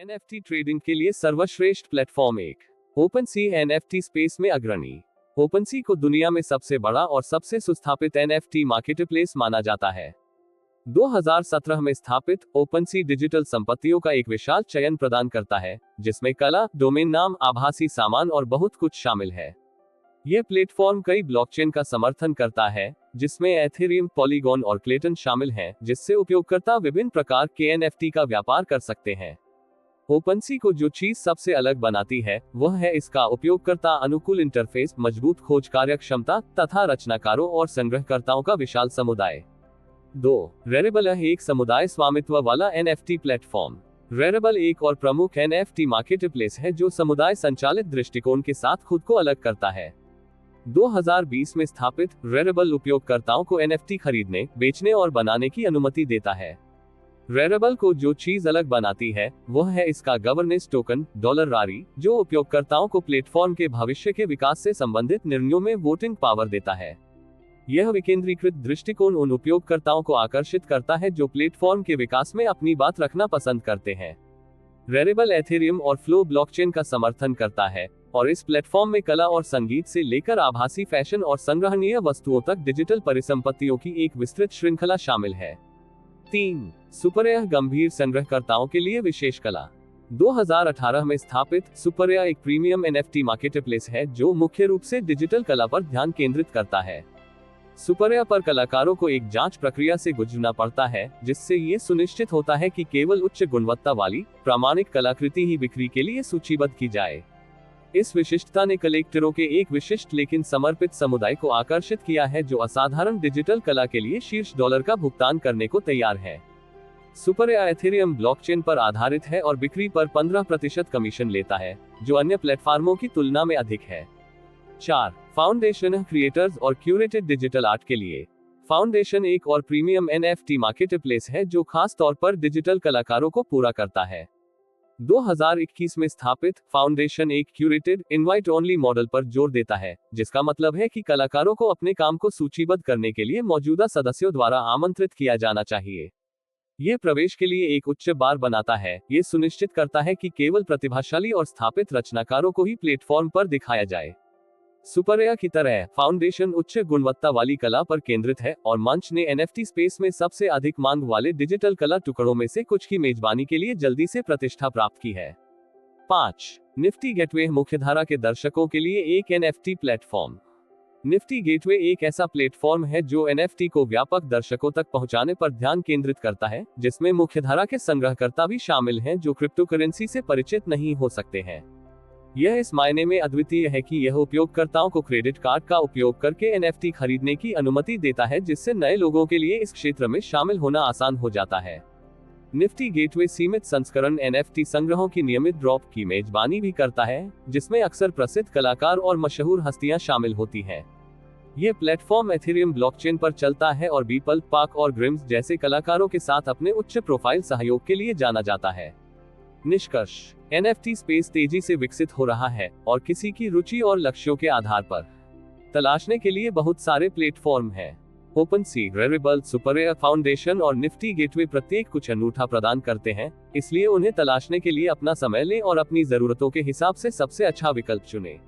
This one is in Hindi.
एनएफटी ट्रेडिंग के लिए सर्वश्रेष्ठ प्लेटफॉर्म एक ओपनसी एनएफटी स्पेस में अग्रणी। ओपनसी को दुनिया में सबसे बड़ा और सबसे सुस्थापित एनएफटी मार्केटप्लेस माना जाता है। 2017 में स्थापित ओपनसी डिजिटल संपत्तियों का एक विशाल चयन प्रदान करता है, जिसमें कला, डोमेन नाम, आभासी सामान और बहुत कुछ शामिल है। यह प्लेटफॉर्म कई ब्लॉकचेन का समर्थन करता है, जिसमें एथेरियम, पॉलीगॉन और क्लेटन शामिल हैं, जिससे उपयोगकर्ता विभिन्न प्रकार के एनएफटी का व्यापार कर सकते हैं। ओपनसी को जो चीज सबसे अलग बनाती है, वह है इसका उपयोगकर्ता अनुकूल इंटरफेस, मजबूत खोज कार्यक्षमता तथा रचनाकारों और संग्रहकर्ताओं का विशाल समुदाय। 2. रेरेबल एक समुदाय स्वामित्व वाला एनएफटी प्लेटफॉर्म। रेरेबल एक और प्रमुख एनएफटी मार्केटप्लेस है जो समुदाय संचालित दृष्टिकोण के साथ खुद को अलग करता है। 2020 में स्थापित, रेरेबल उपयोगकर्ताओं को एनएफटी खरीदने, बेचने और बनाने की अनुमति देता है। रेरेबल को जो चीज अलग बनाती है, वह है इसका गवर्नेंस टोकन, डॉलर रारी, जो उपयोगकर्ताओं को प्लेटफॉर्म के भविष्य के विकास से संबंधित निर्णयों में वोटिंग पावर देता है। यह विकेंद्रीकृत दृष्टिकोण उन उपयोगकर्ताओं को आकर्षित करता है जो प्लेटफॉर्म के विकास में अपनी बात रखना पसंद करते हैं। रेरेबल एथेरियम और फ्लो ब्लॉकचेन का समर्थन करता है और इस प्लेटफॉर्म में कला और संगीत से लेकर आभासी फैशन और संग्रहणीय वस्तुओं तक डिजिटल परिसंपत्तियों की एक विस्तृत श्रृंखला शामिल है। 3. सुपरएयर गंभीर संग्रहकर्ताओं के लिए विशेष कला। 2018 में स्थापित, सुपरएयर एक प्रीमियम एनएफटी मार्केटप्लेस है जो मुख्य रूप से डिजिटल कला पर ध्यान केंद्रित करता है। सुपरएयर पर कलाकारों को एक जांच प्रक्रिया से गुजरना पड़ता है, जिससे ये सुनिश्चित होता है कि केवल उच्च गुणवत्ता वाली, प्रामाणिक कलाकृति ही बिक्री के लिए सूचीबद्ध की जाए। इस विशिष्टता ने कलेक्टरों के एक विशिष्ट लेकिन समर्पित समुदाय को आकर्षित किया है जो असाधारण डिजिटल कला के लिए शीर्ष डॉलर का भुगतान करने को तैयार है। सुपरएयर एथेरियम ब्लॉकचेन पर आधारित है और बिक्री पर 15% कमीशन लेता है, जो अन्य प्लेटफॉर्मों की तुलना में अधिक है। 4. फाउंडेशन क्रिएटर्स और क्यूरेटेड डिजिटल आर्ट के लिए। फाउंडेशन एक और प्रीमियम एनएफटी मार्केटप्लेस है जो खास तौर पर डिजिटल कलाकारों को पूरा करता है। 2021 में स्थापित, फाउंडेशन एक क्यूरेटेड, इनवाइट ओनली मॉडल पर जोर देता है, जिसका मतलब है कि कलाकारों को अपने काम को सूचीबद्ध करने के लिए मौजूदा सदस्यों द्वारा आमंत्रित किया जाना चाहिए। यह प्रवेश के लिए एक उच्च बार बनाता है। यह सुनिश्चित करता है कि केवल प्रतिभाशाली और स्थापित रचनाकारों को ही प्लेटफॉर्म पर दिखाया जाए। सुपरएयर की तरह, फाउंडेशन उच्च गुणवत्ता वाली कला पर केंद्रित है और मंच ने एनएफटी स्पेस में सबसे अधिक मांग वाले डिजिटल कला टुकड़ों में से कुछ की मेजबानी के लिए जल्दी से प्रतिष्ठा प्राप्त की है। 5. निफ्टी गेटवे मुख्यधारा के दर्शकों के लिए एक एनएफटी प्लेटफॉर्म। निफ्टी गेटवे एक ऐसा प्लेटफॉर्म है जो एनएफटी को व्यापक दर्शकों तक पहुंचाने पर ध्यान केंद्रित करता है, जिसमें मुख्यधारा के संग्रहकर्ता भी शामिल हैं जो क्रिप्टोकरेंसी से परिचित नहीं हो सकते हैं। यह इस मायने में अद्वितीय है कि यह उपयोगकर्ताओं को क्रेडिट कार्ड का उपयोग करके एनएफटी खरीदने की अनुमति देता है, जिससे नए लोगों के लिए इस क्षेत्र में शामिल होना आसान हो जाता है। निफ्टी गेटवे सीमित संस्करण एनएफटी संग्रहों की नियमित ड्रॉप की मेजबानी भी करता है, जिसमें अक्सर प्रसिद्ध कलाकार और मशहूर हस्तियां शामिल होती हैं। यह प्लेटफॉर्म एथेरियम ब्लॉकचेन पर चलता है और बीपल, पाक और ग्रिम्स जैसे कलाकारों के साथ अपने उच्च प्रोफाइल सहयोग के लिए जाना जाता है। निष्कर्ष, एनएफटी स्पेस तेजी से विकसित हो रहा है और किसी की रुचि और लक्ष्यों के आधार पर तलाशने के लिए बहुत सारे प्लेटफॉर्म हैं। ओपनसी, रेरेबल, सुपरएयर, फाउंडेशन और निफ्टी गेटवे प्रत्येक कुछ अनूठा प्रदान करते हैं, इसलिए उन्हें तलाशने के लिए अपना समय लें और अपनी जरूरतों के हिसाब से सबसे अच्छा विकल्प चुनें।